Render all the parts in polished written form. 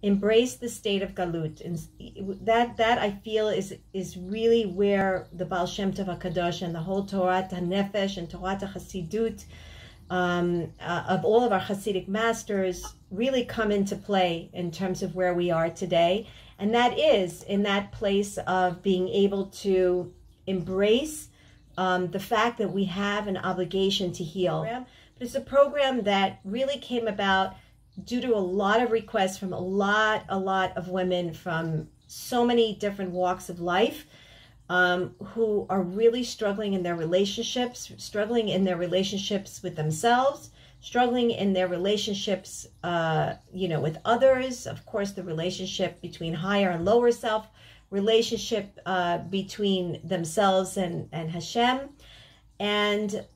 embrace the state of galut. And that I feel is really where the Baal Shem Tov HaKadosh and the whole Torah HaNefesh and Torah HaChassidut of all of our Hasidic masters really come into play in terms of where we are today. And that is in that place of being able to embrace the fact that we have an obligation to heal. But it's a program that really came about due to a lot of requests from a lot of women from so many different walks of life who are really struggling in their relationships, with themselves, struggling in their relationships, with others. Of course, the relationship between higher and lower self, relationship between themselves and Hashem. And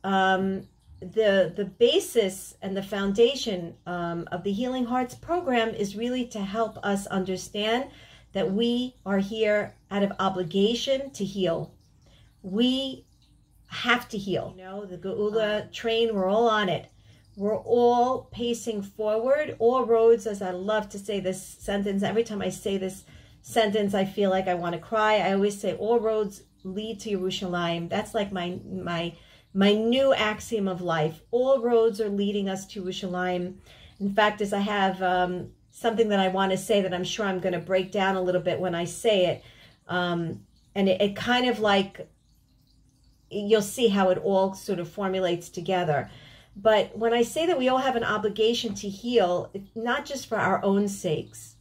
the basis and the foundation of the Healing Hearts program is really to help us understand that we are here out of obligation to heal. We have to heal. You know, the Geula train, we're all on it. We're all pacing forward. All roads, as I love to say this sentence, every time I say this sentence, I feel like I want to cry. I always say all roads lead to Yerushalayim. That's like my new axiom of life. All roads are leading us to Yerushalayim. In fact, as I have something that I want to say that I'm sure I'm going to break down a little bit when I say it. And it kind of like, you'll see how it all sort of formulates together. But when I say that we all have an obligation to heal, not just for our own sakes,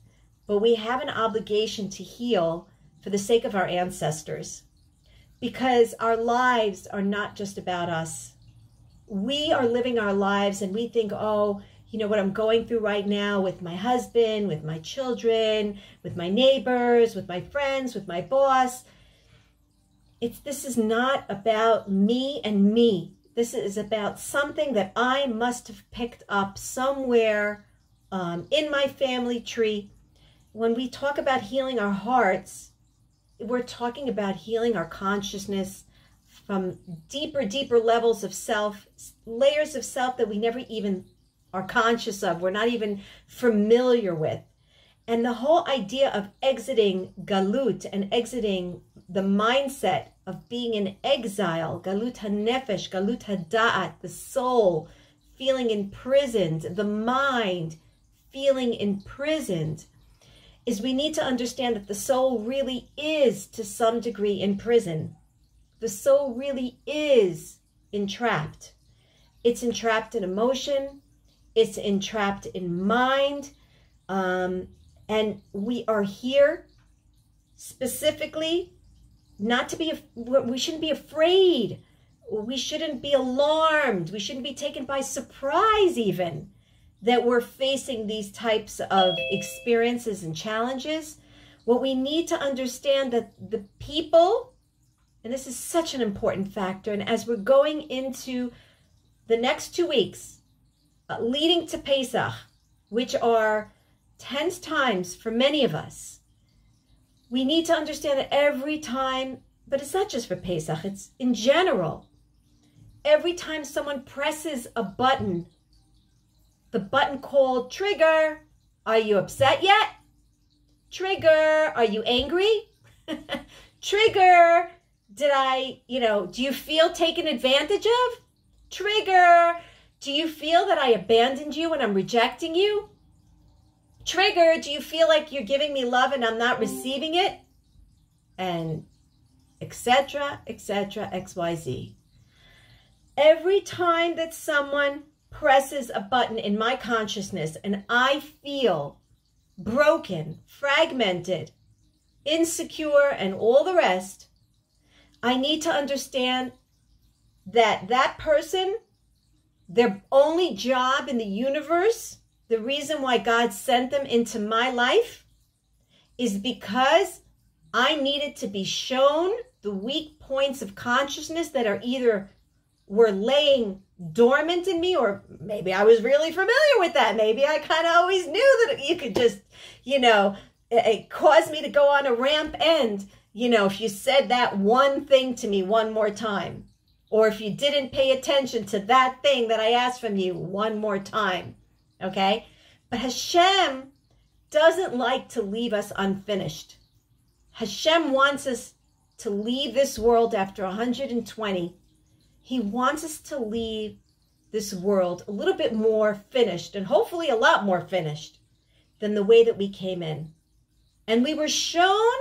but we have an obligation to heal for the sake of our ancestors. Because our lives are not just about us. We are living our lives and we think, oh, you know what I'm going through right now with my husband, with my children, with my neighbors, with my friends, with my boss. This is not about me and me. This is about something that I must have picked up somewhere in my family tree. When we talk about healing our hearts, we're talking about healing our consciousness from deeper levels of self, layers of self that we never even are conscious of, we're not even familiar with. And the whole idea of exiting galut and exiting the mindset of being in exile, galut hanefesh, galut hada'at, the soul feeling imprisoned, the mind feeling imprisoned, is we need to understand that the soul really is to some degree in prison. The soul really is entrapped. It's entrapped in emotion. It's entrapped in mind. And we are here specifically not to be, we shouldn't be afraid. We shouldn't be alarmed. We shouldn't be taken by surprise even that we're facing these types of experiences and challenges. What we need to understand that the people, and this is such an important factor, and as we're going into the next 2 weeks, leading to Pesach, which are tense times for many of us, we need to understand that every time, but it's not just for Pesach, it's in general, every time someone presses a button, the button called trigger, are you upset yet? Trigger, are you angry? Trigger, do you feel taken advantage of? Trigger, do you feel that I abandoned you and I'm rejecting you? Trigger, do you feel like you're giving me love and I'm not receiving it? And etc., XYZ. Every time that someone presses a button in my consciousness and I feel broken, fragmented, insecure, and all the rest, I need to understand that that person, their only job in the universe, the reason why God sent them into my life, is because I needed to be shown the weak points of consciousness that are either were laying dormant in me, or maybe I was really familiar with that. Maybe I kind of always knew that you could just, it caused me to go on a ramp end, if you said that one thing to me one more time, or if you didn't pay attention to that thing that I asked from you one more time, okay? But Hashem doesn't like to leave us unfinished. Hashem wants us to leave this world after 120. He wants us to leave this world a little bit more finished, and hopefully a lot more finished than the way that we came in. And we were shown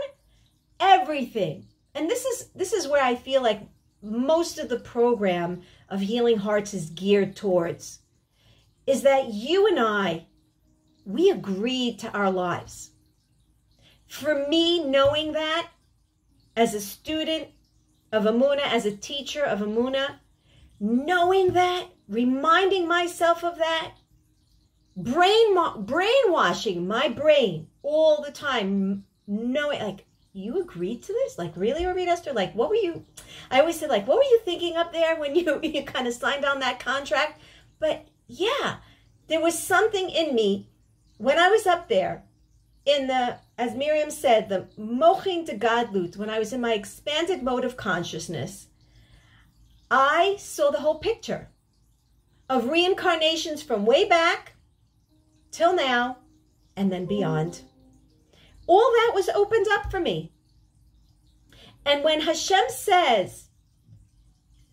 everything. And this is where I feel like most of the program of Healing Hearts is geared towards, is that you and I, we agreed to our lives. For me, knowing that as a student of Emuna, as a teacher of Emuna, knowing that, reminding myself of that, brainwashing my brain all the time, knowing, like, you agreed to this? Like, really, Orit Esther? Like, what were you, I always say, like, what were you thinking up there when you kind of signed on that contract? But yeah, there was something in me when I was up there in the, as Miriam said, the mochin de gadlut, when I was in my expanded mode of consciousness, I saw the whole picture of reincarnations from way back till now and then beyond. All that was opened up for me. And when Hashem says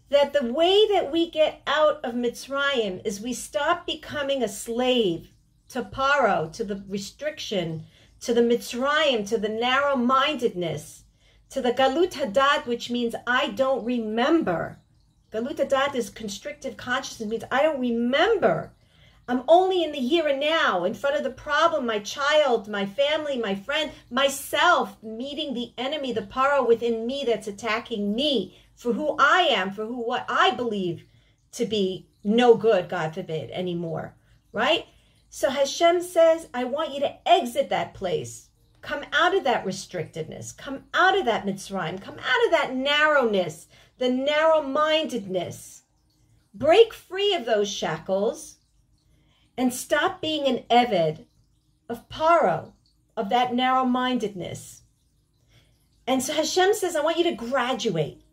that the way that we get out of Mitzrayim is we stop becoming a slave to Paro, to the restriction, to the Mitzrayim, to the narrow-mindedness, to the Galut Hadat, which means I don't remember. Galut Hadat is constrictive consciousness, means I don't remember. I'm only in the here and now, in front of the problem, my child, my family, my friend, myself, meeting the enemy, the Paro within me that's attacking me for who I am, for what I believe to be no good, God forbid, anymore, right? So Hashem says, I want you to exit that place. Come out of that restrictedness. Come out of that Mitzrayim. Come out of that narrowness, the narrow-mindedness. Break free of those shackles and stop being an Eved of Paro, of that narrow-mindedness. And so Hashem says, I want you to graduate.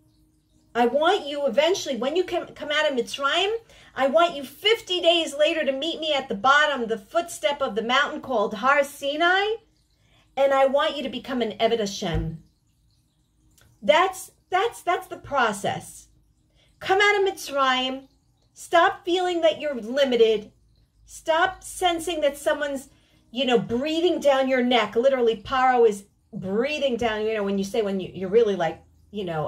I want you eventually, when you come out of Mitzrayim, I want you 50 days later to meet me at the bottom, the footstep of the mountain called Har Sinai, and I want you to become an Eved Hashem. That's the process. Come out of Mitzrayim. Stop feeling that you're limited. Stop sensing that someone's, breathing down your neck. Literally, Paro is breathing down, when you say when you're really like,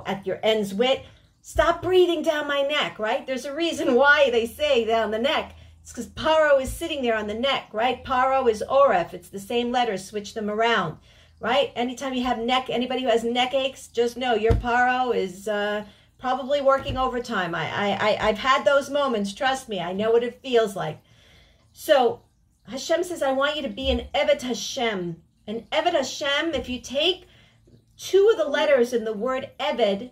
at your end's wit. Stop breathing down my neck, right? There's a reason why they say down the neck. It's because Paro is sitting there on the neck, right? Paro is Oref. It's the same letters. Switch them around, right? Anytime you have anybody who has neck aches, just know your Paro is probably working overtime. I've had those moments. Trust me. I know what it feels like. So Hashem says, I want you to be an Eved Hashem. An Eved Hashem, if you take two of the letters in the word Eved,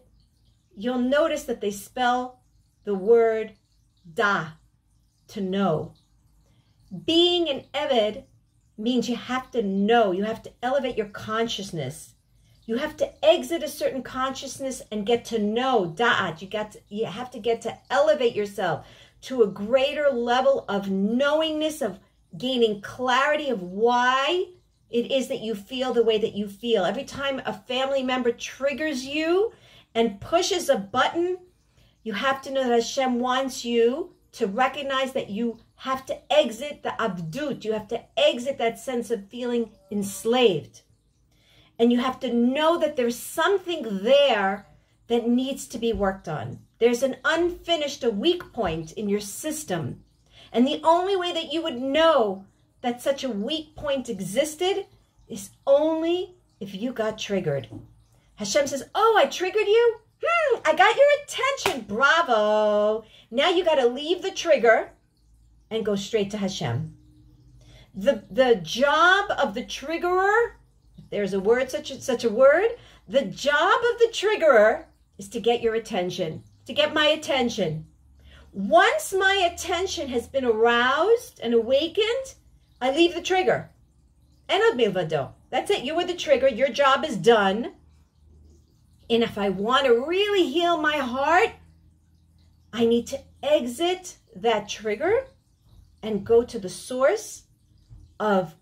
you'll notice that they spell the word da, to know. Being an Eved means you have to know. You have to elevate your consciousness. You have to exit a certain consciousness and get to know, da'at. You have to get to elevate yourself to a greater level of knowingness, of gaining clarity of why it is that you feel the way that you feel. Every time a family member triggers you and pushes a button, you have to know that Hashem wants you to recognize that you have to exit the abdut. You have to exit that sense of feeling enslaved. And you have to know that there's something there that needs to be worked on. There's an unfinished, a weak point in your system. And the only way that you would know that such a weak point existed is only if you got triggered. Hashem says, oh, I triggered you? I got your attention. Bravo. Now you got to leave the trigger and go straight to Hashem. The job of the triggerer, if there's a word, such a word, the job of the triggerer is to get your attention, to get my attention. Once my attention has been aroused and awakened, I leave the trigger. Enod milvado. That's it. You were the trigger. Your job is done. And if I want to really heal my heart, I need to exit that trigger and go to the source of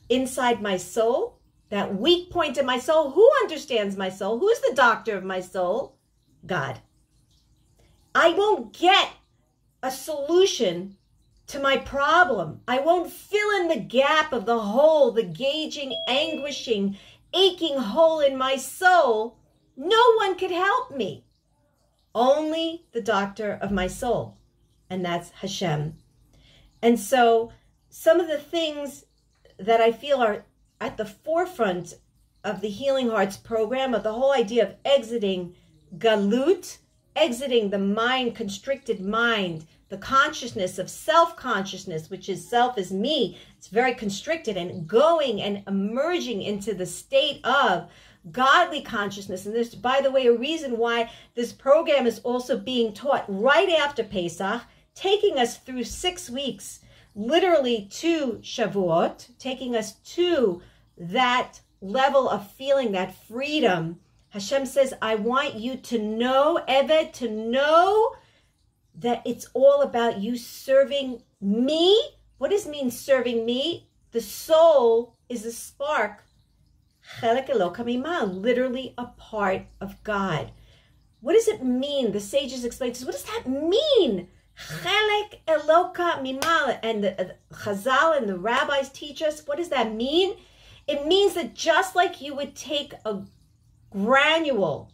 inside my soul, that weak point in my soul. Who understands my soul? Who's the doctor of my soul? God. I won't get a solution to my problem. I won't fill in the gap of the hole, the gauging, anguishing, aching hole in my soul. No one could help me. Only the doctor of my soul, and that's Hashem. And so some of the things that I feel are at the forefront of the Healing Hearts program, of the whole idea of exiting galut, exiting the mind, constricted mind, the consciousness of self-consciousness, which is self is me. It's very constricted, and going and emerging into the state of godly consciousness. And there's, by the way, a reason why this program is also being taught right after Pesach, taking us through 6 weeks, literally to Shavuot, taking us to that level of feeling that freedom. Hashem says, I want you to know, Eved, to know that it's all about you serving me. What does it mean, serving me? The soul is a spark, chelek Eloka mima'al, literally a part of God. What does it mean? The sages explain this. What does that mean? Chelek Eloka mima'al. And the Chazal and the rabbis teach us, what does that mean? It means that just like you would take a granule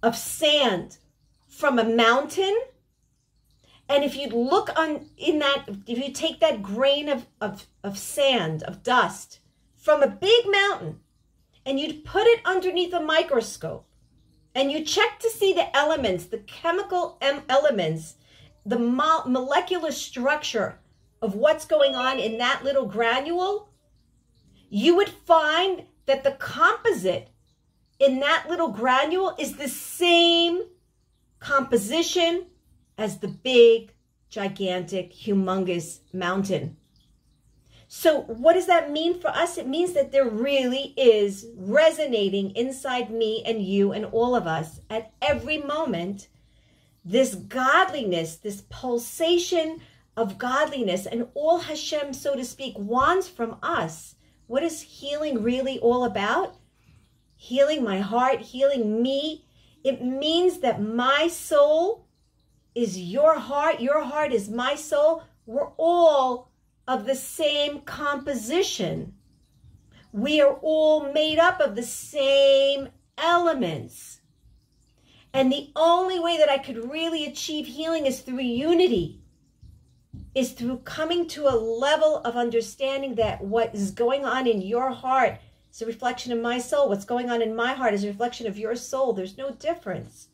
of sand from a mountain, and if you look if you take that grain of sand, of dust, from a big mountain, and you'd put it underneath a microscope, and you check to see the elements, the chemical elements, the molecular structure of what's going on in that little granule, you would find that the composite in that little granule is the same composition as the big, gigantic, humongous mountain. So what does that mean for us? It means that there really is resonating inside me and you and all of us at every moment, this godliness, this pulsation of godliness, and all Hashem, so to speak, wants from us. What is healing really all about? Healing my heart, healing me. It means that my soul is your heart is my soul. We're all of the same composition. We are all made up of the same elements. And the only way that I could really achieve healing is through unity, is through coming to a level of understanding that what is going on in your heart is a reflection of my soul. What's going on in my heart is a reflection of your soul. There's no difference.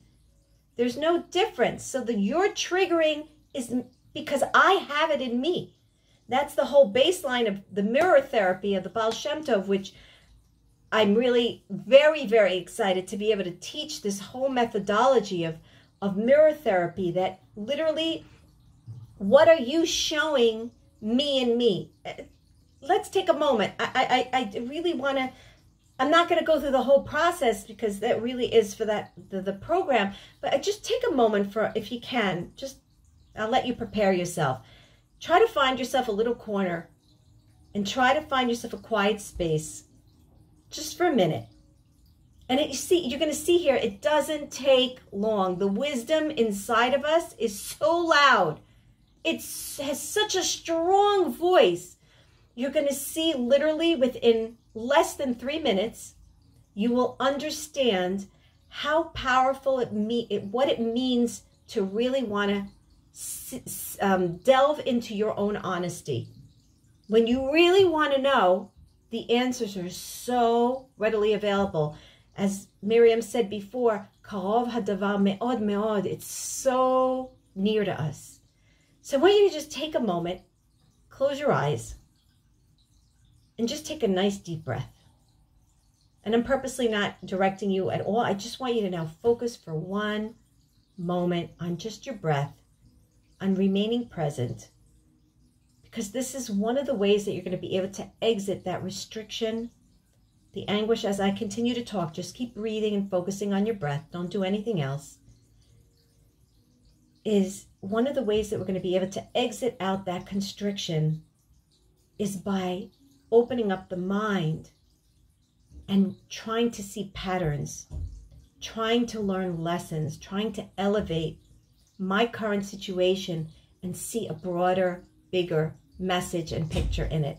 There's no difference. So that you're triggering is because I have it in me. That's the whole baseline of the mirror therapy of the Baal Shem Tov, which I'm really very, very excited to be able to teach this whole methodology of mirror therapy, that literally, what are you showing me and me? Let's take a moment. I really want to, I'm not going to go through the whole process because that really is for the program, but just take a moment for, if you can, just, I'll let you prepare yourself. Try to find yourself a little corner and try to find yourself a quiet space just for a minute. And you're going to see here, it doesn't take long. The wisdom inside of us is so loud. It has such a strong voice. You're going to see literally within less than 3 minutes, you will understand how powerful what it means to really want to delve into your own honesty. When you really want to know, the answers are so readily available. As Miriam said before, karov hadavar me'od me'od, it's so near to us. So I want you to just take a moment, close your eyes, and just take a nice deep breath. And I'm purposely not directing you at all. I just want you to now focus for one moment on just your breath, on remaining present, because this is one of the ways that you're going to be able to exit that restriction, the anguish. As I continue to talk, just keep breathing and focusing on your breath. Don't do anything else. Is one of the ways that we're going to be able to exit out that constriction is by opening up the mind and trying to see patterns, trying to learn lessons, trying to elevate my current situation and see a broader, bigger message and picture in it.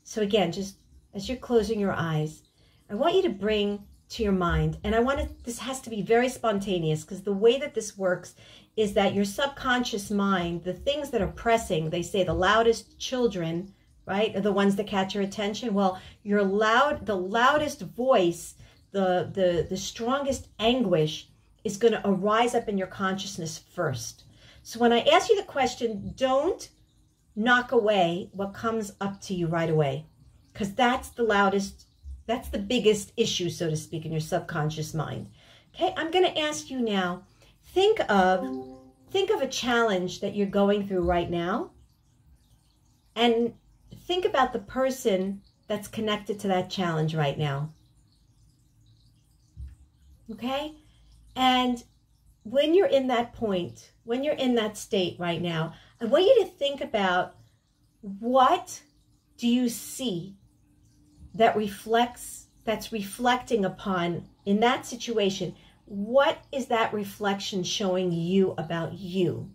So again, just as you're closing your eyes, I want you to bring to your mind, and this has to be very spontaneous, because the way that this works is that your subconscious mind, the things that are pressing, they say the loudest children, right, are the ones that catch your attention. Well, the loudest voice, the strongest anguish is going to arise up in your consciousness first. So when I ask you the question, don't knock away what comes up to you right away, because that's the loudest, that's the biggest issue, so to speak, in your subconscious mind. Okay, I'm going to ask you now, think of a challenge that you're going through right now, and think about the person that's connected to that challenge right now. Okay? And when you're in that point, when you're in that state right now, I want you to think about, what do you see that's reflecting upon in that situation? What is that reflection showing you about you?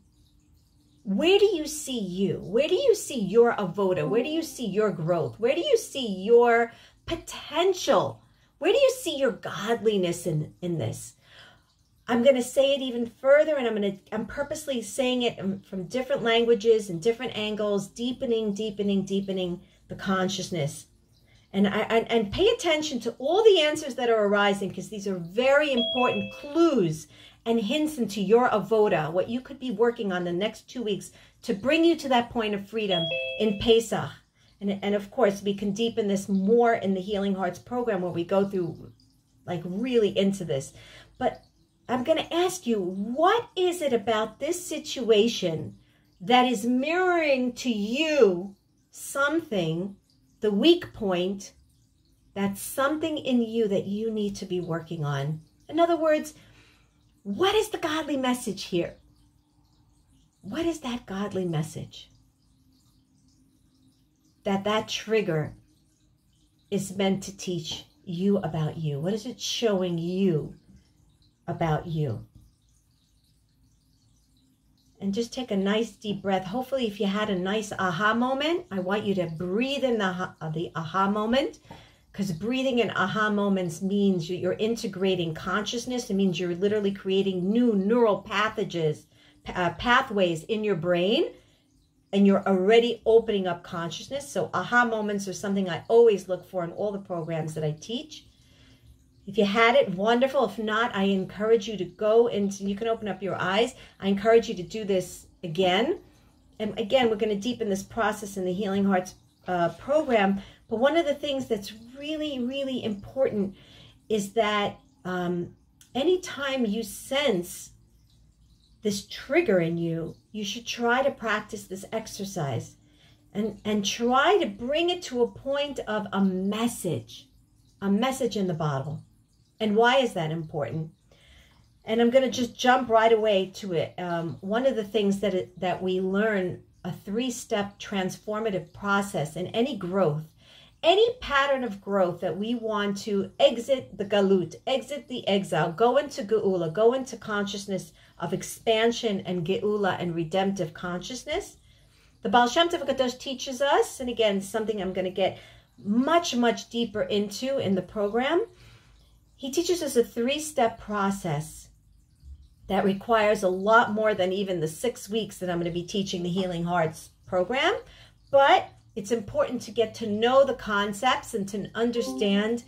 Where do you see you? Where do you see your avoda? Where do you see your growth? Where do you see your potential? Where do you see your godliness in this? I'm going to say it even further, and I'm purposely saying it from different languages and different angles, deepening the consciousness. And pay attention to all the answers that are arising, because these are very important clues and hints into your avoda, what you could be working on the next 2 weeks to bring you to that point of freedom in Pesach. And of course, we can deepen this more in the Healing Hearts program, where we go through like really into this. But I'm going to ask you, what is it about this situation that is mirroring to you something, the weak point, that's something in you that you need to be working on? In other words, what is the godly message here? What is that godly message that trigger is meant to teach you about you? What is it showing you about you? And just take a nice deep breath. Hopefully, if you had a nice aha moment, I want you to breathe in the aha moment, because breathing in aha moments means you're integrating consciousness. It means you're literally creating new neural pathways in your brain, and you're already opening up consciousness. So aha moments are something I always look for in all the programs that I teach. If you had it, wonderful. If not, I encourage you to go into, you can open up your eyes. I encourage you to do this again. And again, we're going to deepen this process in the Healing Hearts program. But one of the things that's really, really important is that anytime you sense this trigger in you, you should try to practice this exercise and try to bring it to a point of a message in the bottle. And why is that important? And I'm going to just jump right away to it. One of the things that we learn, a 3-step transformative process in any growth, any pattern of growth that we want to exit the galut, exit the exile, go into geula, go into consciousness of expansion and geula and redemptive consciousness. The Baal Shem Tov HaKadosh teaches us, and again, something I'm going to get much, much deeper into in the program. He teaches us a 3-step process that requires a lot more than even the 6 weeks that I'm going to be teaching the Healing Hearts program. But it's important to get to know the concepts and to understand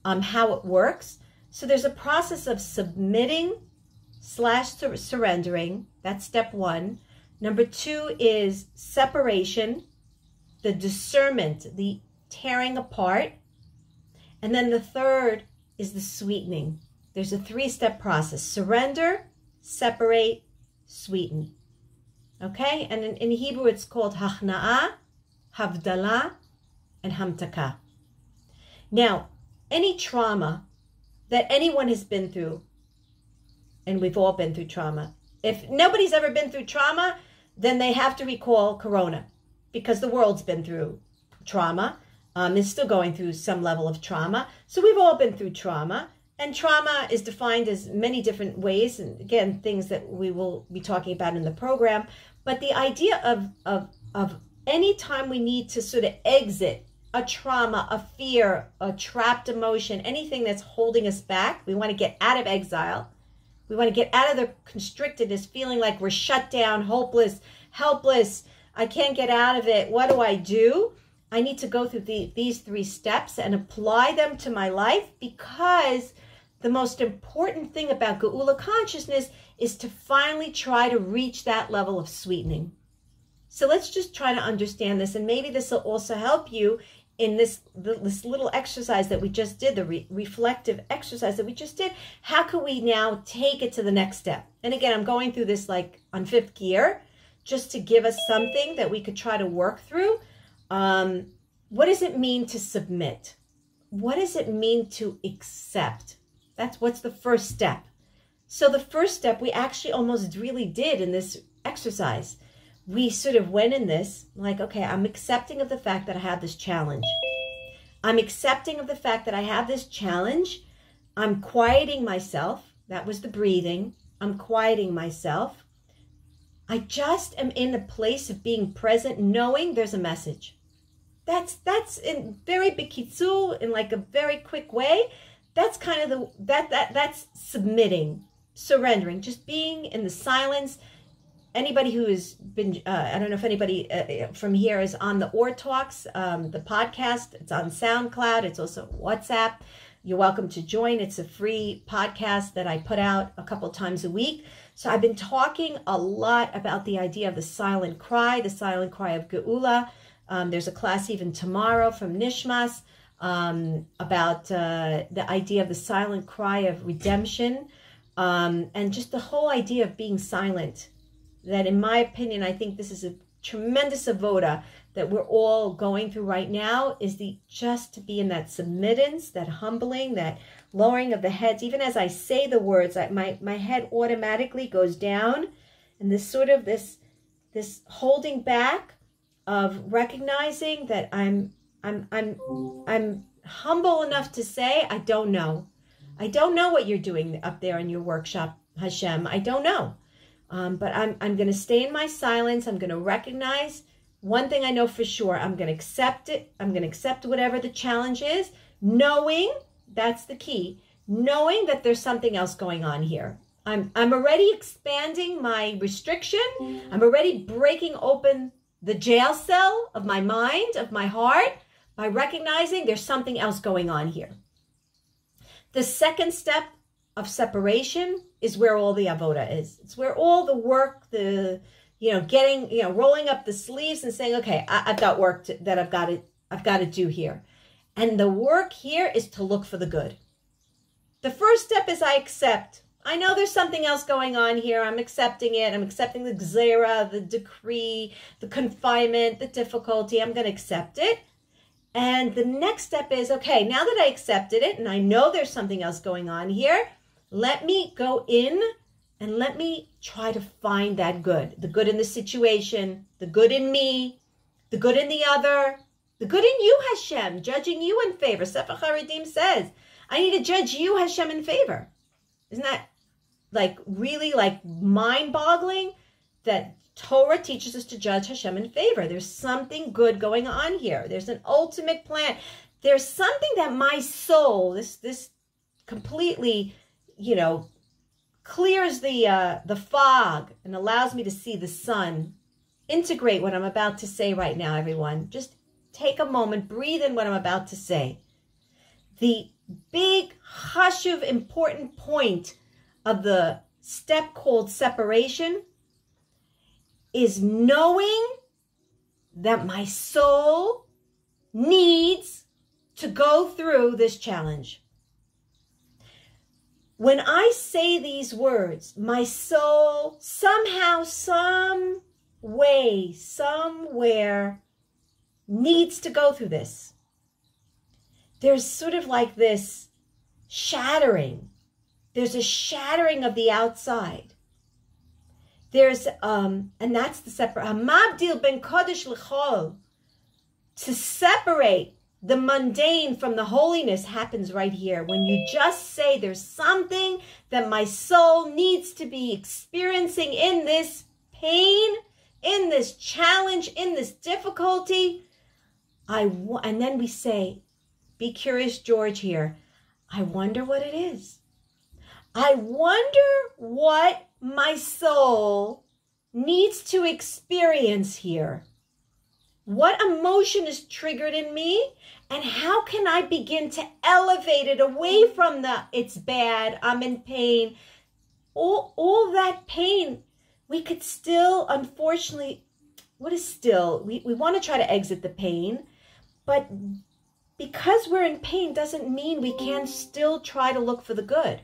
how it works. So there's a process of submitting / surrendering. That's step 1. Number 2 is separation, the discernment, the tearing apart. And then the third is the sweetening. There's a 3-step process: surrender, separate, sweeten. Okay? And in Hebrew, it's called hachna'ah, havdalah, and hamtakah. Now, any trauma that anyone has been through, and we've all been through trauma. If nobody's ever been through trauma, then they have to recall Corona, because the world's been through trauma. is still going through some level of trauma. So we've all been through trauma. And trauma is defined as many different ways. And again, things that we will be talking about in the program. But the idea of any time we need to sort of exit a trauma, a fear, a trapped emotion, anything that's holding us back, we want to get out of exile. We want to get out of the constrictedness, feeling like we're shut down, hopeless, helpless. I can't get out of it. What do? I need to go through these 3 steps and apply them to my life, because the most important thing about Geula consciousness is to finally try to reach that level of sweetening. So let's just try to understand this, and maybe this will also help you in this little exercise that we just did, the reflective exercise that we just did. How can we now take it to the next step? And again, I'm going through this like on 5th gear, just to give us something that we could try to work through. What does it mean to submit? What does it mean to accept? What's the first step. So the first step we actually almost really did in this exercise. We sort of went in this like, okay, I'm accepting of the fact that I have this challenge. I'm accepting of the fact that I have this challenge. I'm quieting myself. That was the breathing. I'm quieting myself. I just am in a place of being present, knowing there's a message. That's in very bekitzu, in like a very quick way. That's kind of that's submitting, surrendering, just being in the silence. Anybody who has been, I don't know if anybody from here is on the Or Talks, the podcast. It's on SoundCloud. It's also WhatsApp. You're welcome to join. It's a free podcast that I put out a couple times a week. So I've been talking a lot about the idea of the silent cry of Geula. There's a class even tomorrow from Nishmas about the idea of the silent cry of redemption, and just the whole idea of being silent. That in my opinion, I think this is a tremendous avoda that we're all going through right now, is just to be in that submittance, that humbling, that lowering of the heads. Even as I say the words, my head automatically goes down, and this sort of this holding back of recognizing that I'm humble enough to say, I don't know. I don't know what you're doing up there in your workshop, Hashem. I don't know. But I'm going to stay in my silence. I'm going to recognize one thing I know for sure. I'm going to accept it. I'm going to accept whatever the challenge is, knowing, that's the key, knowing that there's something else going on here. I'm already expanding my restriction. I'm already breaking open the jail cell of my mind, of my heart, by recognizing there's something else going on here. The second step of separation is where all the avoda is. It's where all the work, rolling up the sleeves and saying, okay, I've got work that I've got to do here. And the work here is to look for the good. The first step is I accept. I know there's something else going on here. I'm accepting it. I'm accepting the gzera, the decree, the confinement, the difficulty. I'm going to accept it. And the next step is, okay, now that I accepted it and I know there's something else going on here, let me go in and let me try to find that good. The good in the situation, the good in me, the good in the other, the good in you, Hashem, judging you in favor. Sefer Haredim says, I need to judge you, Hashem, in favor. Isn't that really mind-boggling that Torah teaches us to judge Hashem in favor? There's something good going on here. There's an ultimate plan. There's something that my soul, this completely, clears the fog and allows me to see the sun. Integrate what I'm about to say right now, everyone. Just take a moment, breathe in what I'm about to say. The big, chashuv, important point of the step called separation is knowing that my soul needs to go through this challenge. When I say these words, my soul somehow, some way, somewhere needs to go through this. There's sort of like this shattering. There's a shattering of the outside. There's, and that's the separate, hamabdil ben kodesh l'chol, to separate The mundane from the holiness happens right here. When you just say there's something that my soul needs to be experiencing in this pain, in this challenge, in this difficulty. And then we say, be curious, George, here. I wonder what it is. I wonder what my soul needs to experience here. What emotion is triggered in me, and how can I begin to elevate it away from the it's bad, I'm in pain. All that pain, we could still, unfortunately, what is still? We want to try to exit the pain, but because we're in pain doesn't mean we can't still try to look for the good.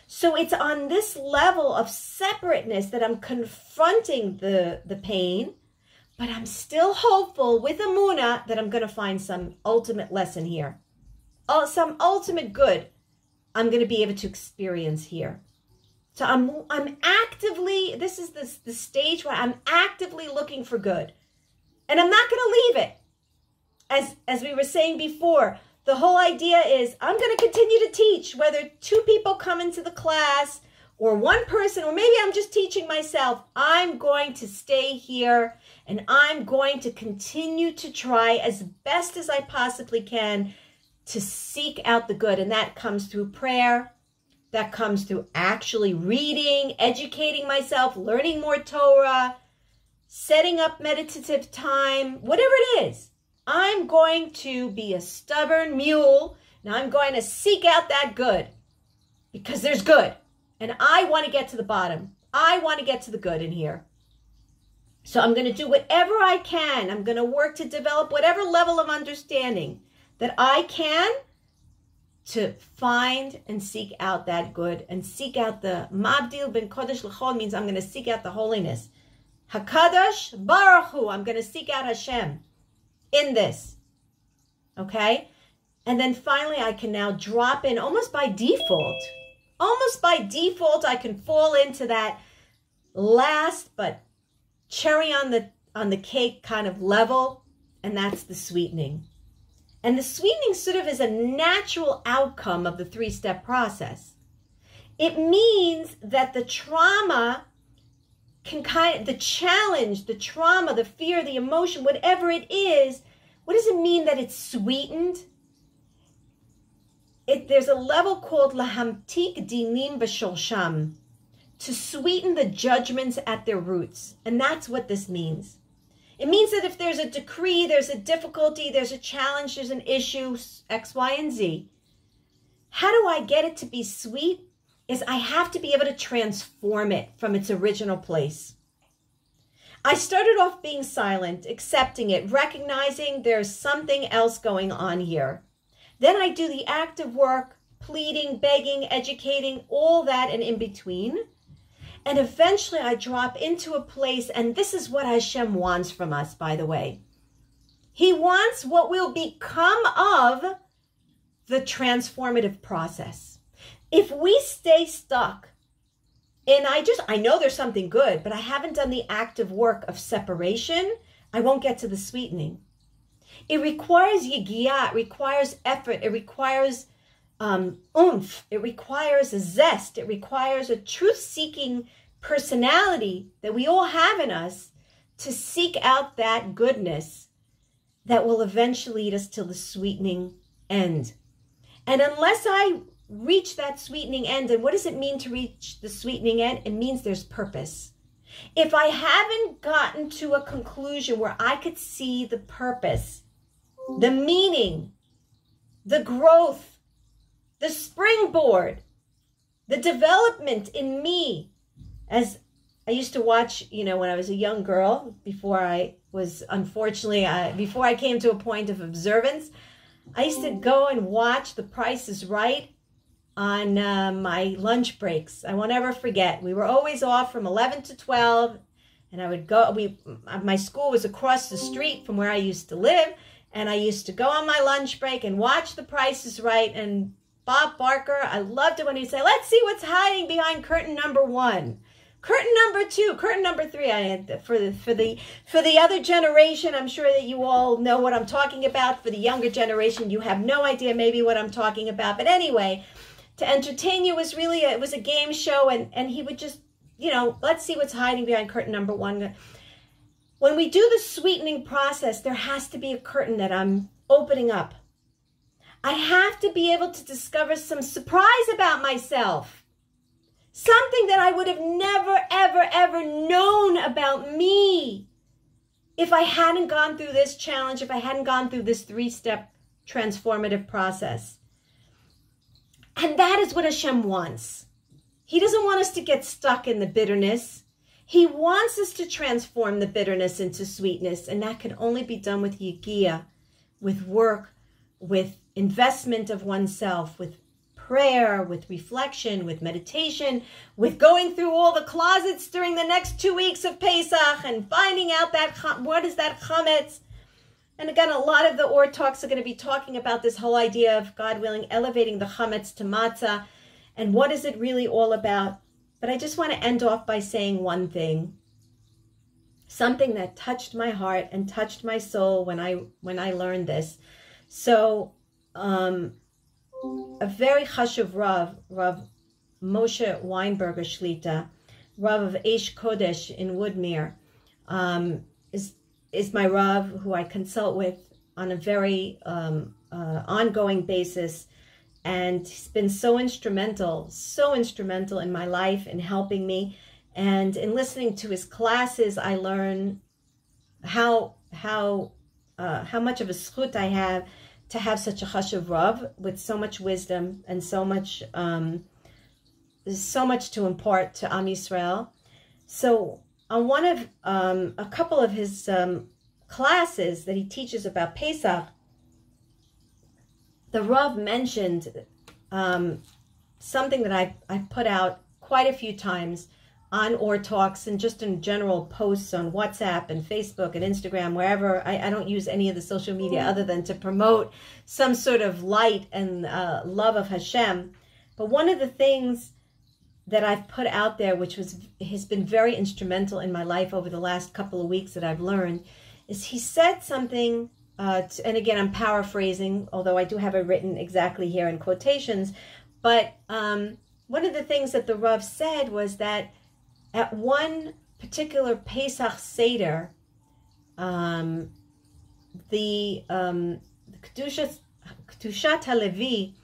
So it's on this level of separateness that I'm confronting the pain, but I'm still hopeful with Emuna that I'm going to find some ultimate lesson here. Some ultimate good I'm going to be able to experience here. So I'm actively, this is the stage where I'm actively looking for good. And I'm not going to leave it. As we were saying before, the whole idea is I'm going to continue to teach, whether 2 people come into the class or 1 person, or maybe I'm just teaching myself. I'm going to stay here and I'm going to continue to try as best as I possibly can to seek out the good. And that comes through prayer. That comes through actually reading, educating myself, learning more Torah, setting up meditative time, whatever it is. I'm going to be a stubborn mule, and I'm going to seek out that good because there's good. And I want to get to the bottom. I want to get to the good in here. So I'm going to do whatever I can. I'm going to work to develop whatever level of understanding that I can to find and seek out that good and seek out the Mabdil ben Kodesh L'chol means I'm going to seek out the holiness. HaKadosh Baruch Hu, I'm going to seek out Hashem in this. Okay? And then finally I can now drop in almost by default. Almost by default I can fall into that last but cherry on the cake kind of level, and that's the sweetening. And the sweetening sort of is a natural outcome of the 3-step process. It means that the trauma can the challenge, the trauma, the fear, the emotion, whatever it is, what does it mean that it's sweetened? There's a level called lahamtik dinim b'shorsham, to sweeten the judgments at their roots. And that's what this means. It means that if there's a decree, there's a difficulty, there's a challenge, there's an issue, X, Y, and Z. How do I get it to be sweet? Is I have to be able to transform it from its original place. I started off being silent, accepting it, recognizing there's something else going on here. Then I do the active work, pleading, begging, educating, all that and in between. And eventually I drop into a place, and this is what Hashem wants from us, by the way. He wants what will become of the transformative process. If we stay stuck, and I know there's something good, but I haven't done the active work of separation, I won't get to the sweetening. It requires yigiyah, it requires effort, it requires oomph, it requires a zest, it requires a truth-seeking personality that we all have in us to seek out that goodness that will eventually lead us to the sweetening end. And unless I reach that sweetening end, and what does it mean to reach the sweetening end? It means there's purpose. If I haven't gotten to a conclusion where I could see the purpose, the meaning, the growth, the springboard, the development in me, as I used to watch, when I was a young girl, before I was, unfortunately, before I came to a point of observance, I used to go and watch The Price is Right on my lunch breaks. I won't ever forget. We were always off from 11 to 12, and I would go, my school was across the street from where I used to live, and I used to go on my lunch break and watch The Price is Right, and Bob Barker, I loved it when he'd say, let's see what's hiding behind curtain number 1. Curtain number 2, curtain number 3. I had for the other generation. I'm sure that you all know what I'm talking about. For the younger generation, you have no idea maybe what I'm talking about. But anyway, to entertain you was really it was a game show, and he would just, let's see what's hiding behind curtain number 1. When we do the sweetening process, there has to be a curtain that I'm opening up. I have to be able to discover some surprise about myself. Something that I would have never, ever, ever known about me if I hadn't gone through this challenge, if I hadn't gone through this 3-step transformative process. And that is what Hashem wants. He doesn't want us to get stuck in the bitterness. He wants us to transform the bitterness into sweetness. And that can only be done with yigiyah, with work, with investment of oneself, with prayer, with reflection, with meditation, with going through all the closets during the next 2 weeks of Pesach and finding out what is that chametz. And again, a lot of the Or talks are going to be talking about this whole idea of, God willing, elevating the chametz to matzah, and what is it really all about. But I just want to end off by saying one thing, something that touched my heart and touched my soul when I learned this. So, a very chashuv Rav Moshe Weinberger Shlita, Rav of Eish Kodesh in Woodmere, is my Rav who I consult with on a very ongoing basis, and he's been so instrumental in my life in helping me. And in listening to his classes, I learn how much of a zchut I have to have such a chashuv Rav with so much wisdom and so much to impart to Am Yisrael. So on one of a couple of his classes that he teaches about Pesach, the Rav mentioned something that I've put out quite a few times on Or Talks and just in general posts on WhatsApp and Facebook and Instagram, wherever. I don't use any of the social media other than to promote some sort of light and love of Hashem. But one of the things that I've put out there, which has been very instrumental in my life over the last couple of weeks that I've learned, is he said something, and again, I'm paraphrasing, although I do have it written exactly here in quotations, but one of the things that the Rav said was that at one particular Pesach Seder, the Kedushat HaLevi,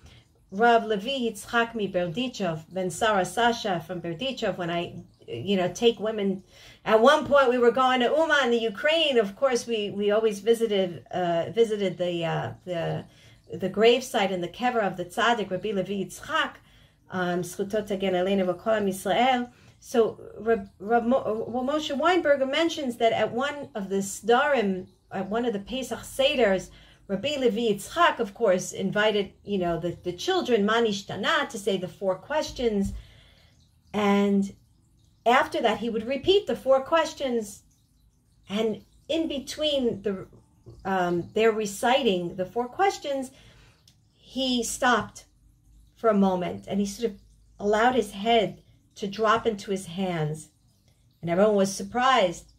Rav Levi Yitzchak mi Berdichov, Ben Sarah Sasha from Berdichov, when I, take women. At one point we were going to Uman in the Ukraine. Of course, we always visited the gravesite and the kever of the tzaddik, Rabbi Levi Yitzchak, Zchuto Tagen Aleinu v'Kol Am Yisrael. So Moshe Weinberger mentions that at one of the Sdarim, at one of the Pesach Seders, Rabbi Levi Yitzchak, of course, invited, the children, Manishtana, to say the 4 questions. And after that, he would repeat the 4 questions. And in between their reciting the 4 questions, he stopped for a moment and he sort of allowed his head to drop into his hands. And everyone was surprised.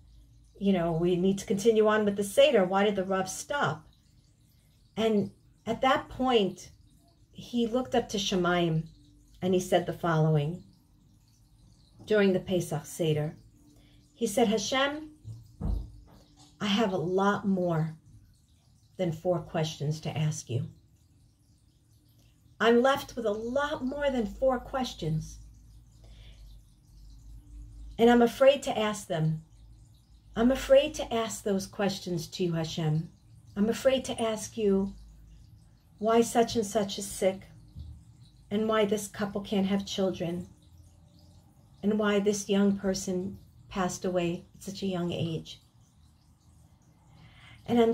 We need to continue on with the Seder. Why did the Rav stop? And at that point, he looked up to Shemayim and he said the following during the Pesach Seder. He said, Hashem, I have a lot more than 4 questions to ask you. I'm left with a lot more than 4 questions. And I'm afraid to ask them. I'm afraid to ask those questions to you, Hashem. I'm afraid to ask you why such and such is sick, and why this couple can't have children, and why this young person passed away at such a young age. And I'm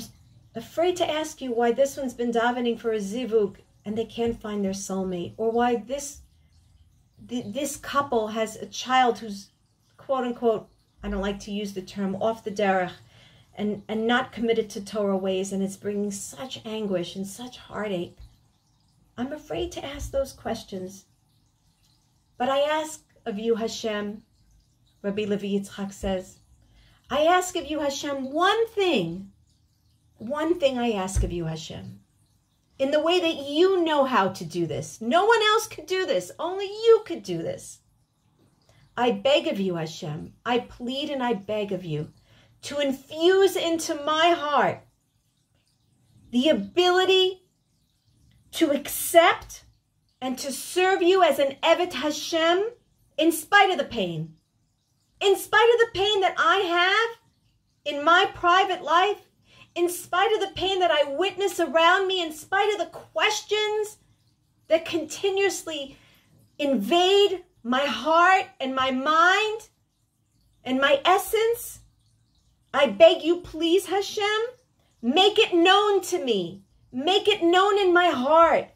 afraid to ask you why this one's been davening for a zivug and they can't find their soulmate, or why this couple has a child who's quote unquote, I don't like to use the term, off the derech, and not committed to Torah ways, and it's bringing such anguish and such heartache. I'm afraid to ask those questions. But I ask of you, Hashem, Rabbi Levi Yitzchak says, I ask of you, Hashem, one thing I ask of you, Hashem, in the way that you know how to do this. No one else could do this. Only you could do this. I beg of you, Hashem, I plead and I beg of you to infuse into my heart the ability to accept and to serve you as an Evet Hashem in spite of the pain. In spite of the pain that I have in my private life, in spite of the pain that I witness around me, in spite of the questions that continuously invade my heart and my mind and my essence, I beg you, please, Hashem, make it known to me. Make it known in my heart,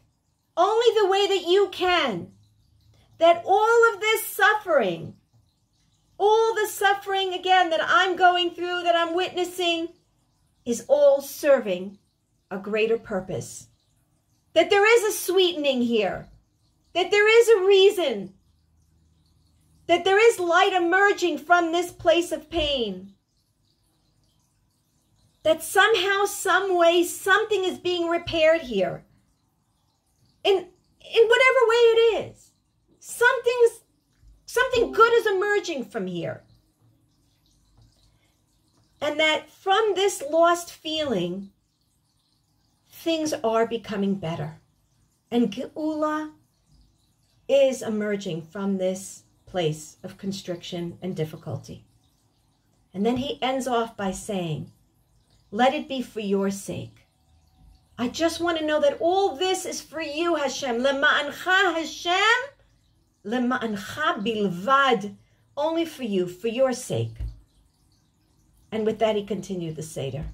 only the way that you can, that all of this suffering, all the suffering, again, that I'm going through, that I'm witnessing, is all serving a greater purpose. That there is a sweetening here. That there is a reason. That there is light emerging from this place of pain. That somehow, some way, something is being repaired here. In whatever way it is. Something good is emerging from here. And that from this lost feeling, things are becoming better. And Geula is emerging from this place of constriction and difficulty. And then he ends off by saying, let it be for your sake. I just want to know that all this is for you, Hashem. Lema'ancha Hashem, lema'ancha bilvad. Only for you, for your sake. And with that, he continued the Seder.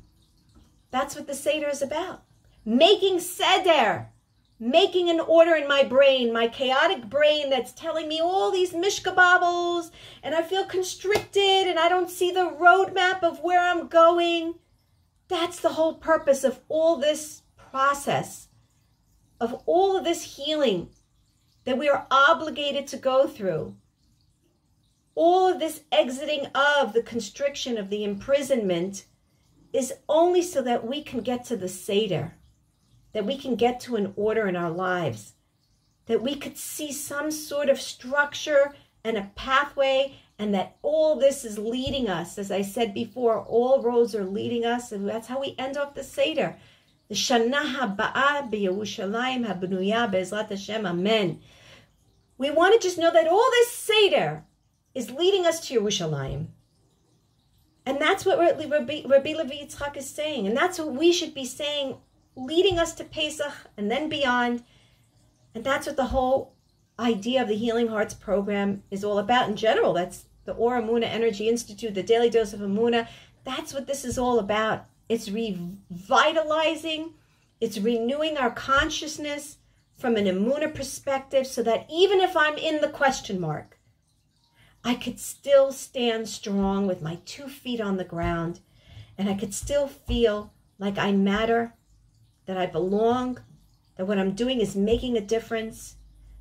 That's what the Seder is about. Making Seder. Making an order in my brain, my chaotic brain that's telling me all these mishkabobbles, and I feel constricted, and I don't see the roadmap of where I'm going. That's the whole purpose of all this process, of all of this healing that we are obligated to go through. All of this exiting of the constriction, of the imprisonment, is only so that we can get to the Seder, that we can get to an order in our lives, that we could see some sort of structure and a pathway, and that all this is leading us. As I said before, all roads are leading us, and that's how we end off the Seder. The Shana Haba'ah B'Yerushalayim Habnuya Be'ezrat Hashem, Amen. We want to just know that all this Seder is leading us to Yerushalayim. And that's what Rabbi Levi Yitzchak is saying. And that's what we should be saying, leading us to Pesach and then beyond. And that's what the whole idea of the Healing Hearts program is all about in general. That's the Or Emuna Energy Institute, the Daily Dose of Emuna. That's what this is all about. It's revitalizing, it's renewing our consciousness from an Emuna perspective, so that even if I'm in the question mark, I could still stand strong with my 2 feet on the ground, and I could still feel like I matter, that I belong, that what I'm doing is making a difference,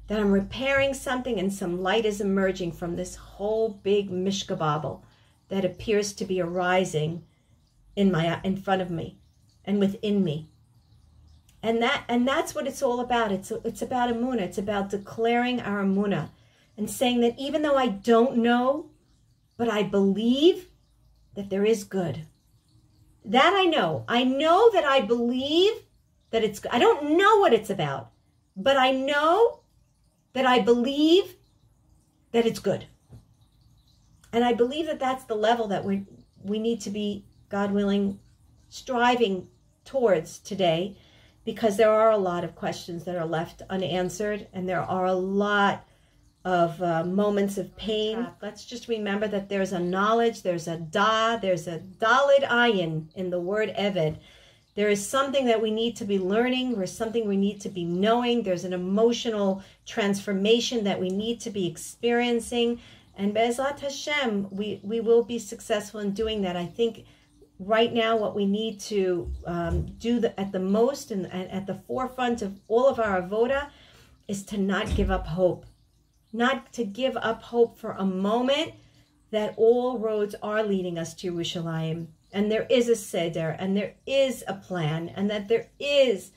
that I'm repairing something, and some light is emerging from this whole big mishkabobble that appears to be arising in front of me and within me. And that's what it's all about. It's about Emuna. It's about declaring our Emuna and saying that even though I don't know, but I believe that there is good. That I know. I know that I believe that it's good. I don't know what it's about, but I know that I believe that it's good. And I believe that that's the level that we need to be, God willing, striving towards today, because there are a lot of questions that are left unanswered, and there are a lot of moments of pain. Let's just remember that there's a knowledge, there's a there's a dalid ayin in the word eved. There is something that we need to be learning. There's something we need to be knowing. There's an emotional transformation that we need to be experiencing. And Be'ezrat Hashem, we will be successful in doing that. I think right now what we need to do at the most and at the forefront of all of our avoda is to not give up hope. Not to give up hope for a moment, that all roads are leading us to Yerushalayim, and there is a seder, and there is a plan, and that there is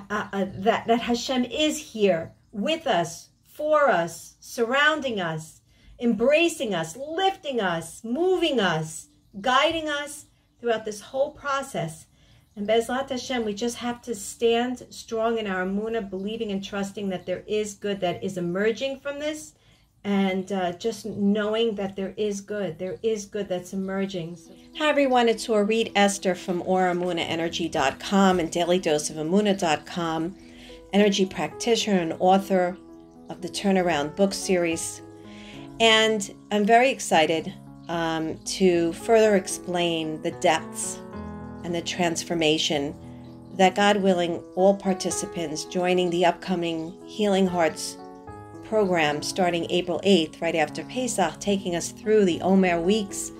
that Hashem is here with us, for us, surrounding us, embracing us, lifting us, moving us, guiding us throughout this whole process. And Be'ezrat Hashem, we just have to stand strong in our Emuna, believing and trusting that there is good that is emerging from this, and just knowing that there is good that's emerging. Hi everyone, it's Orit Esther from OrEmunaEnergy.com and DailyDoseOfEmuna.com, energy practitioner and author of the Turnaround book series. And I'm very excited to further explain the depths and the transformation that, God willing, all participants joining the upcoming Healing Hearts program starting April 8th, right after Pesach, taking us through the Omer weeks,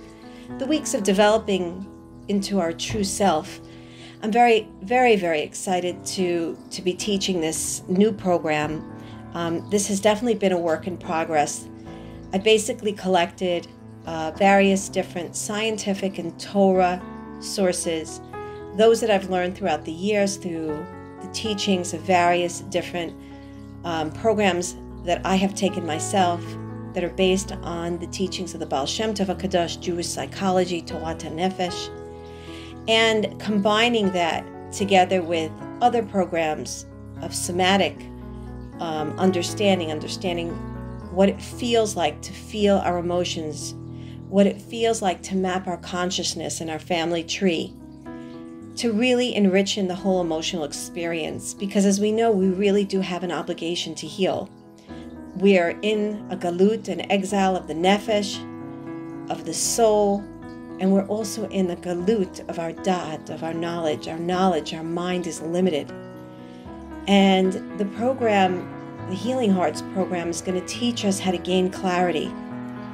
the weeks of developing into our true self. I'm very, very, very excited to be teaching this new program. This has definitely been a work in progress. I basically collected various different scientific and Torah sources, those that I've learned throughout the years through the teachings of various different programs that I have taken myself that are based on the teachings of the Baal Shem Tov HaKadosh, Jewish psychology, Torah Nefesh, and combining that together with other programs of somatic understanding what it feels like to feel our emotions, what it feels like to map our consciousness and our family tree, to really enrich in the whole emotional experience. Because as we know, we really do have an obligation to heal. We are in a galut, an exile of the nefesh, of the soul, and we're also in the galut of our da'at, of our knowledge. Our mind is limited. And the program, the Healing Hearts program, is going to teach us how to gain clarity,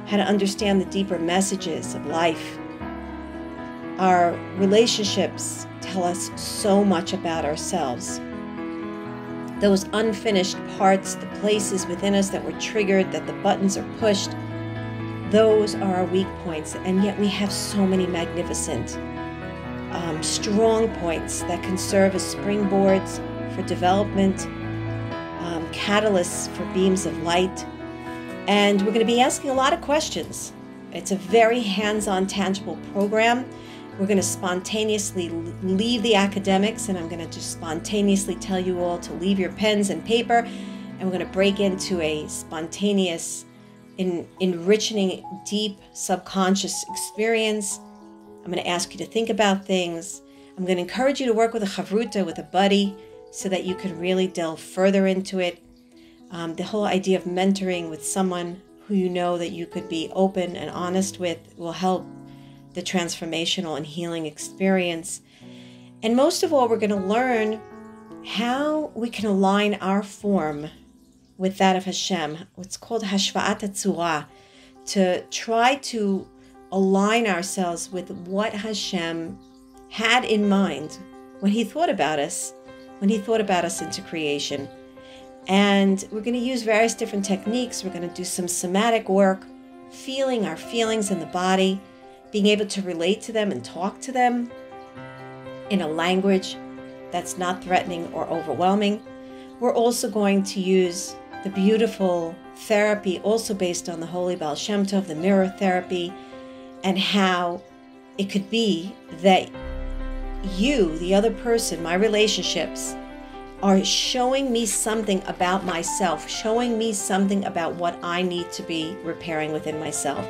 how to understand the deeper messages of life. Our relationships tell us so much about ourselves. Those unfinished parts, the places within us that were triggered, that the buttons are pushed, those are our weak points. And yet we have so many magnificent, strong points that can serve as springboards for development, catalysts for beams of light. And we're going to be asking a lot of questions. It's a very hands-on, tangible program. We're going to spontaneously leave the academics, and I'm going to just spontaneously tell you all to leave your pens and paper, and we're going to break into a spontaneous, enriching, deep subconscious experience. I'm going to ask you to think about things. I'm going to encourage you to work with a chavruta, with a buddy, so that you can really delve further into it. The whole idea of mentoring with someone who you know that you could be open and honest with will help the transformational and healing experience. And most of all, we're going to learn how we can align our form with that of Hashem, what's called Hashva'at HaTzura, to try to align ourselves with what Hashem had in mind when He thought about us, into creation. And we're going to use various different techniques. We're going to do some somatic work, feeling our feelings in the body, being able to relate to them and talk to them in a language that's not threatening or overwhelming. We're also going to use the beautiful therapy, also based on the Holy Baal Shem Tov, the mirror therapy, and how it could be that you, the other person, my relationships, are showing me something about myself, showing me something about what I need to be repairing within myself.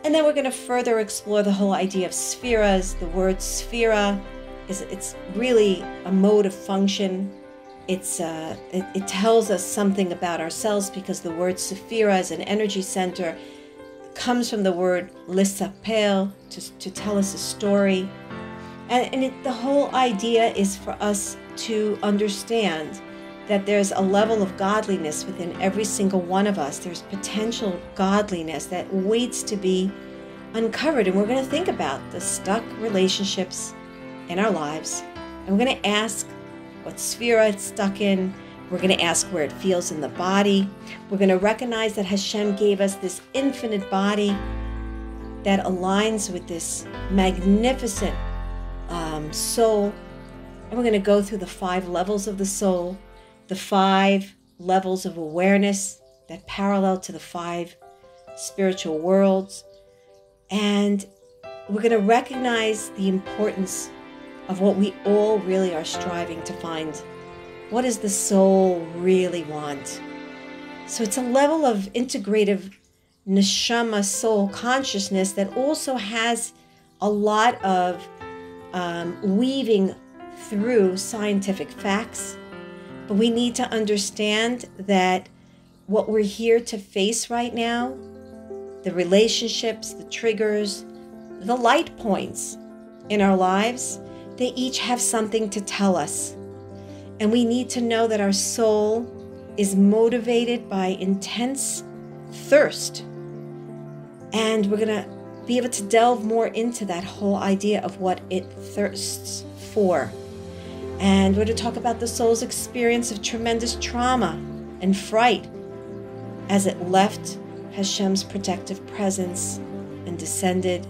And then we're going to further explore the whole idea of spheras. The word sphera it's really a mode of function. It tells us something about ourselves, because the word sephira is an energy center, comes from the word lisapel, to tell us a story. And the whole idea is for us to understand that there's a level of godliness within every single one of us. There's potential godliness that waits to be uncovered. And we're going to think about the stuck relationships in our lives. And we're going to ask what sphere it's stuck in. We're going to ask where it feels in the body. We're going to recognize that Hashem gave us this infinite body that aligns with this magnificent soul. And we're going to go through the 5 levels of the soul, the 5 levels of awareness that parallel to the 5 spiritual worlds. And we're going to recognize the importance of what we all really are striving to find. What does the soul really want? So it's a level of integrative neshama soul consciousness that also has a lot of weaving through scientific facts. But we need to understand that what we're here to face right now, the relationships, the triggers, the light points in our lives, they each have something to tell us. And we need to know that our soul is motivated by intense thirst. And we're going to be able to delve more into that whole idea of what it thirsts for. And we're going to talk about the soul's experience of tremendous trauma and fright as it left Hashem's protective presence and descended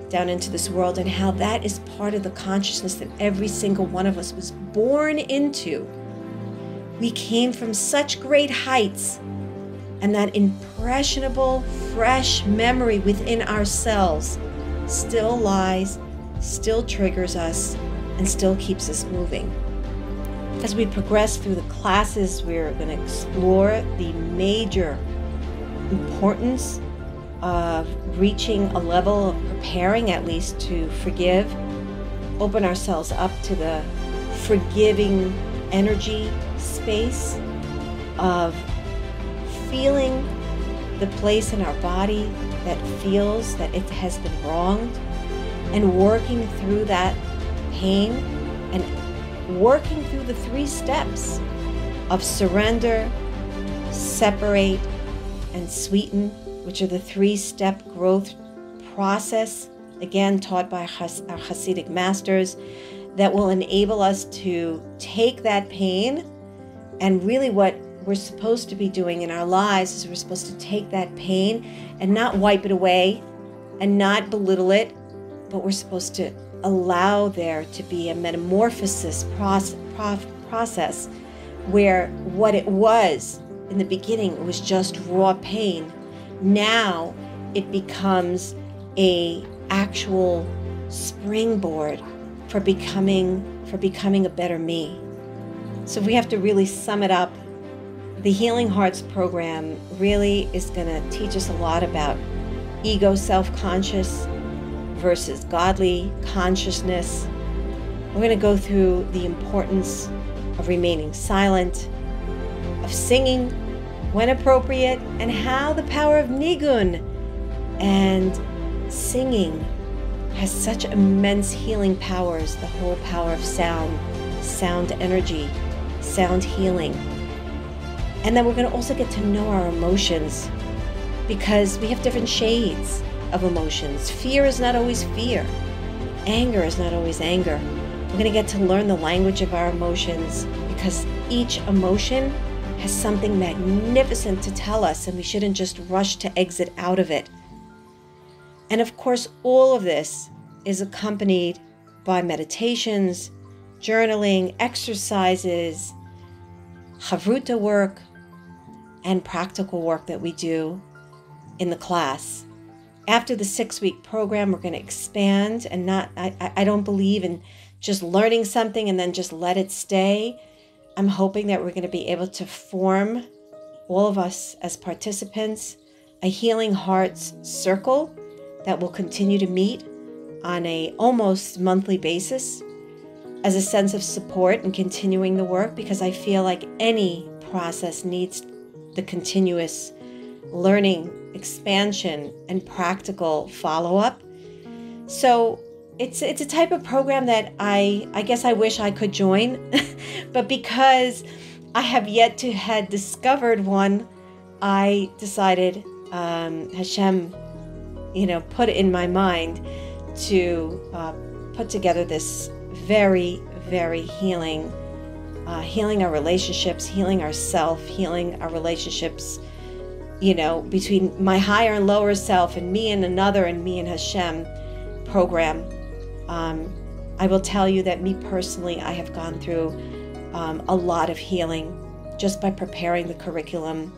down into this world, and how that is part of the consciousness that every single one of us was born into. We came from such great heights, and that impressionable, fresh memory within ourselves still lies, still triggers us, and still keeps us moving. As we progress through the classes, we're going to explore the major importance of reaching a level of preparing, at least, to forgive, open ourselves up to the forgiving energy space of feeling the place in our body that feels that it has been wronged, and working through that pain and working through the 3 steps of surrender, separate, and sweeten, which are the 3-step growth process, again taught by our Hasidic masters, that will enable us to take that pain. And really what we're supposed to be doing in our lives is we're supposed to take that pain and not wipe it away and not belittle it, but we're supposed to allow there to be a metamorphosis process where what it was in the beginning was just raw pain. Now it becomes a actual springboard for becoming a better me. So if we have to really sum it up, the Healing Hearts program really is going to teach us a lot about ego self-conscious versus godly consciousness. We're going to go through the importance of remaining silent, of singing when appropriate, and how the power of nigun and singing has such immense healing powers, the whole power of sound, sound energy, sound healing. And then we're going to also get to know our emotions, because we have different shades of emotions. Fear is not always fear. Anger is not always anger. We're going to get to learn the language of our emotions, because each emotion has something magnificent to tell us, and we shouldn't just rush to exit out of it. And of course, all of this is accompanied by meditations, journaling, exercises, chavruta work, and practical work that we do in the class. After the 6-week program, we're going to expand, and I don't believe in just learning something and then just let it stay. I'm hoping that we're going to be able to form, all of us as participants, a Healing Hearts circle that will continue to meet on a almost monthly basis as a sense of support in continuing the work, because I feel like any process needs the continuous learning, expansion, and practical follow-up. So it's a type of program that I guess I wish I could join, but because I have yet to had discovered one, I decided Hashem, put it in my mind to put together this very, very healing healing our relationships, healing ourself, healing our relationships, you know, between my higher and lower self and me and another and me and Hashem program. I will tell you that me personally, I have gone through a lot of healing just by preparing the curriculum,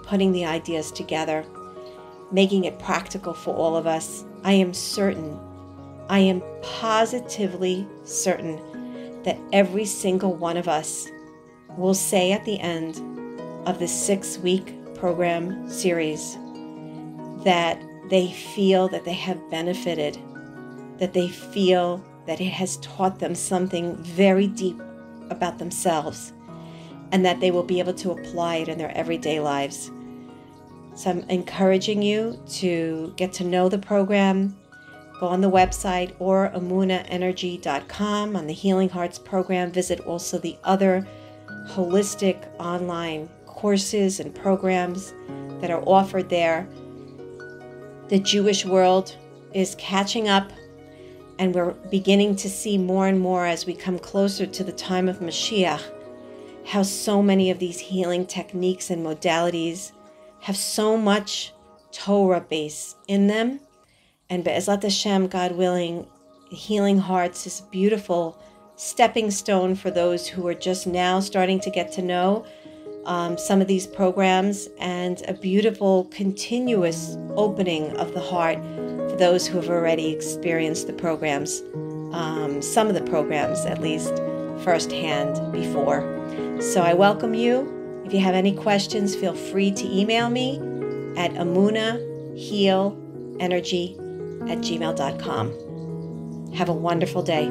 putting the ideas together, making it practical for all of us. I am positively certain that every single one of us will say at the end of the 6-week program series that they feel that they have benefited, that they feel that it has taught them something very deep about themselves, and that they will be able to apply it in their everyday lives. So I'm encouraging you to get to know the program. Go on the website or emunaenergy.com on the Healing Hearts program. Visit also the other holistic online courses and programs that are offered there. The Jewish world is catching up, and we're beginning to see more and more as we come closer to the time of Mashiach, how so many of these healing techniques and modalities have so much Torah base in them. And Be'ezrat Hashem, God willing, Healing Hearts is a beautiful stepping stone for those who are just now starting to get to know some of these programs, and a beautiful continuous opening of the heart for those who have already experienced the programs, some of the programs at least firsthand before. So I welcome you. If you have any questions, feel free to email me at emunahealenergy@gmail.com. Have a wonderful day.